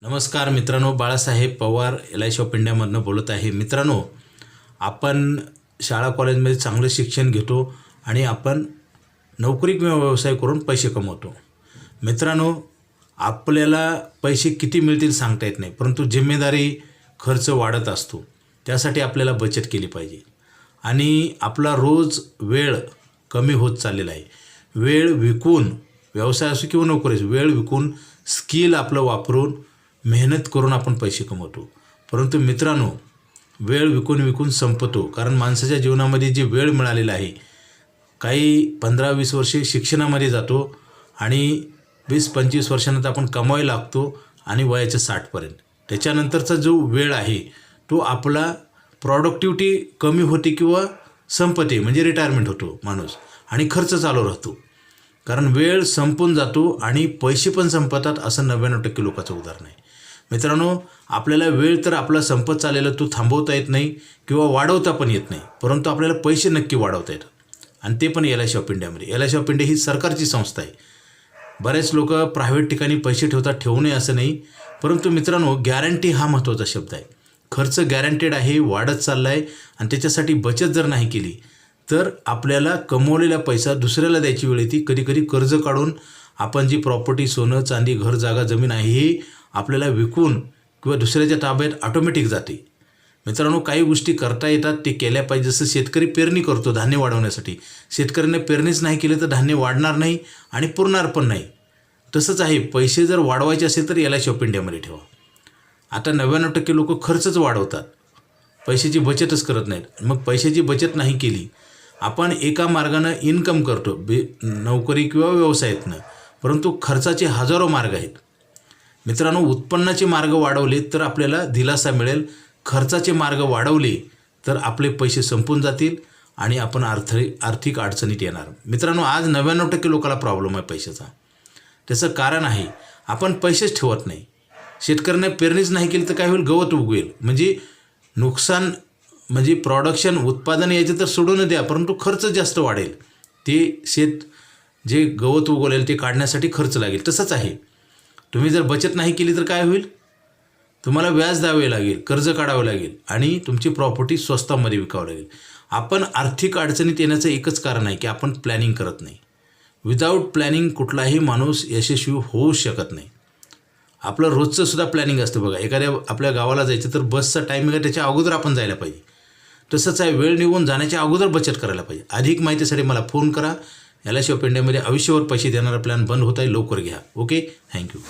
नमस्कार मित्रांनो, Balasaheb Pawar LIC of इंडियामधनं बोलत आहे. मित्रांनो, आपण शाळा कॉलेजमध्ये चांगलं शिक्षण घेतो आणि आपण नोकरी किंवा व्यवसाय करून पैसे कमवतो. मित्रांनो, आपल्याला पैसे किती मिळतील सांगता येत नाही, परंतु जिम्मेदारी खर्च वाढत असतो. त्यासाठी आपल्याला बचत केली पाहिजे आणि आपला रोज वेळ कमी होत चाललेला आहे. वेळ विकून, व्यवसाय असो किंवा नोकरी असो, वेळ विकून स्किल आपलं वापरून मेहनत करून आपण पैसे कमवतो. परंतु मित्रांनो, वेळ विकून संपतो. कारण माणसाच्या जीवनामध्ये जी वेळ मिळालेला आहे, काही 15-20 वर्षे शिक्षणामध्ये जातो आणि 20-25 वर्षानंतर आपण कमवायला लागतो आणि वयाच्या 60पर्यंत. त्याच्यानंतरचा जो वेळ आहे तो आपला प्रॉडक्टिव्हिटी कमी होते किंवा संपते, म्हणजे रिटायरमेंट होतो माणूस आणि खर्च चालू राहतो. कारण वेळ संपून जातो आणि पैसे पण संपतात, असं 99% लोकांचं उदाहरण आहे. मित्रांनो, आपल्याला वेळ तर आपला संपत चाललेला तो थांबवता येत नाही किंवा वाढवता पण येत नाही, परंतु आपल्याला पैसे नक्की वाढवता येतात आणि ते पण LIC ऑफ इंडियामध्ये. LIC ऑफ इंडिया ही सरकारची संस्था आहे. बरेच लोक प्रायव्हेट ठिकाणी पैसे ठेवतात, ठेवू नये असं नाही, परंतु मित्रांनो, गॅरंटी हा महत्त्वाचा शब्द आहे. खर्च गॅरंटेड आहे, वाढत चालला आहे आणि त्याच्यासाठी बचत जर नाही केली तर आपल्याला कमवलेला पैसा दुसऱ्याला द्यायची वेळ येते. कधीकधी कर्ज काढून आपण जी प्रॉपर्टी, सोनं चांदी, घर, जागा, जमीन आहे ही आपल्याला विकून किंवा दुसऱ्याच्या ताब्यात ऑटोमॅटिक जाते. मित्रांनो, काही गोष्टी करता येतात, ते केल्या पाहिजे. जसं शेतकरी पेरणी करतो धान्य वाढवण्यासाठी, शेतकऱ्याने पेरणीच नाही केली तर धान्य वाढणार नाही आणि पुरणार पण नाही. तसंच आहे, पैसे जर वाढवायचे असेल तर LIC ऑफ इंडियामध्ये ठेवा. आता 99% लोक खर्चच वाढवतात, पैशाची बचतच करत नाहीत. मग पैशाची बचत नाही केली, आपण एका मार्गानं इन्कम करतो, नोकरी किंवा व्यवसायातनं, परंतु खर्चाचे हजारो मार्ग आहेत. मित्रांनो, उत्पन्नाचे मार्ग वाढवले तर आपल्याला दिलासा मिळेल, खर्चाचे मार्ग वाढवले तर आपले पैसे संपून जातील आणि आपण आर्थिक अडचणीत येणार. मित्रांनो, आज 99% लोकांना प्रॉब्लेम आहे पैशाचा. त्याचं कारण आहे, आपण पैसेच ठेवत नाही. शेतकऱ्याने पेरणीच नाही केली तर काय होईल, गवत उगवेल. म्हणजे नुकसान, म्हणजे प्रोडक्शन, उत्पादन यायचं तर सोडून द्या, परंतु खर्च जास्त वाढेल. ते जे गवत उगवलेलं ते काढण्यासाठी खर्च लागेल. तसंच आहे, तुम्ही जर बचत नाही केली तर काय होईल, तुम्हाला व्याज द्यावे लागेल, कर्ज काढावं लागेल आणि तुमची प्रॉपर्टी स्वस्तामध्ये विकावं लागेल. आपण आर्थिक अडचणीत येण्याचं एकच कारण आहे की आपण प्लॅनिंग करत नाही. विदाऊट प्लॅनिंग कुठलाही माणूस यशस्वी होऊ शकत नाही. आपलं रोजचं सुद्धा प्लॅनिंग असतं बघा. एखाद्या आपल्या गावाला जायचं तर बसचा टायमिंग आहे, त्याच्या अगोदर आपण जायला पाहिजे. तसंच आहे, वेळ निघून जाण्याच्या अगोदर बचत करायला पाहिजे. अधिक माहितीसाठी मला फोन करा. LIC ऑफ इंडियामध्ये आयुष्यभर पैसे देणारा प्लॅन बंद होत आहे, लवकर घ्या. Okay, thank you.